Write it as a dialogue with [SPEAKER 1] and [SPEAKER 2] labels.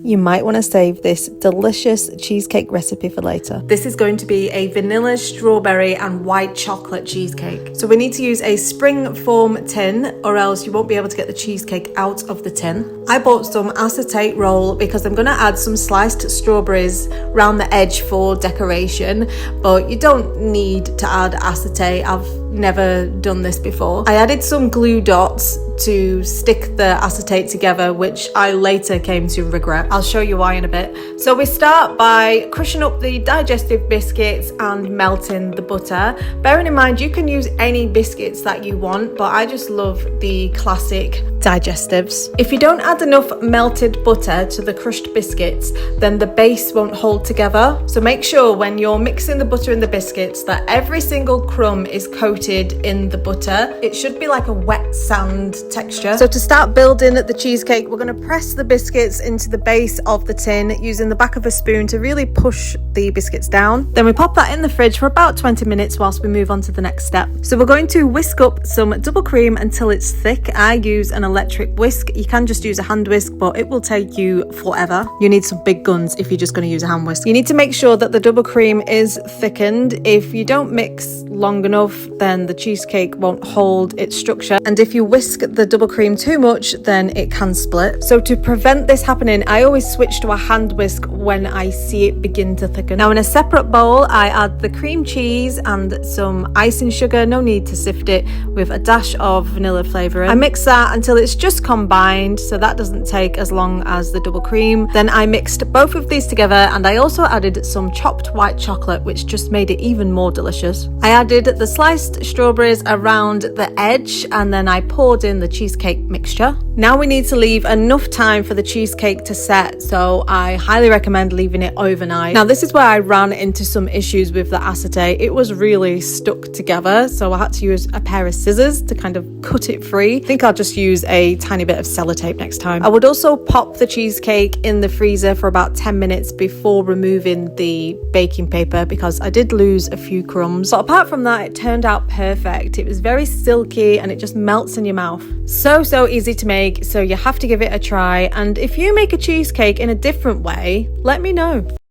[SPEAKER 1] you might want to save this delicious cheesecake recipe for later. This is going to be a vanilla, strawberry and white chocolate cheesecake. So we need to use a springform tin or else you won't be able to get the cheesecake out of the tin. I bought some acetate roll because I'm going to add some sliced strawberries around the edge for decoration, but you don't need to add acetate. I've never done this before. I added some glue dots to stick the acetate together, which I later came to regret. I'll show you why in a bit. So we start by crushing up the digestive biscuits and melting the butter. Bearing in mind you can use any biscuits that you want, but I just love the classic digestives. If you don't add enough melted butter to the crushed biscuits, then the base won't hold together. So make sure when you're mixing the butter and the biscuits that every single crumb is coated in the butter. It should be like a wet sand texture. So to start building the cheesecake, we're going to press the biscuits into the base of the tin using the back of a spoon to really push the biscuits down. Then we pop that in the fridge for about 20 minutes whilst we move on to the next step. So we're going to whisk up some double cream until it's thick. I use an electric whisk. You can just use a hand whisk, but it will take you forever. You need some big guns if you're just going to use a hand whisk. You need to make sure that the double cream is thickened. If you don't mix long enough, then the cheesecake won't hold its structure, and if you whisk the double cream too much, then it can split. So to prevent this happening, I always switch to a hand whisk when I see it begin to thicken. Now in a separate bowl, I add the cream cheese and some icing sugar. No need to sift it, with a dash of vanilla flavouring. I mix that until it's just combined, so that doesn't take as long as the double cream. Then I mixed both of these together, and I also added some chopped white chocolate, which just made it even more delicious. I added the sliced strawberries around the edge, and then I poured in the cheesecake mixture. Now we need to leave enough time for the cheesecake to set, so I highly recommend leaving it overnight. Now this is where I ran into some issues with the acetate. It was really stuck together, so I had to use a pair of scissors to kind of cut it free. I think I'll just use a tiny bit of sellotape next time. I would also pop the cheesecake in the freezer for about 10 minutes before removing the baking paper, because I did lose a few crumbs. But apart from that, it turned out perfect. It was very silky and it just melts in your mouth. So easy to make, so you have to give it a try. And if you make a cheesecake in a different way, let me know.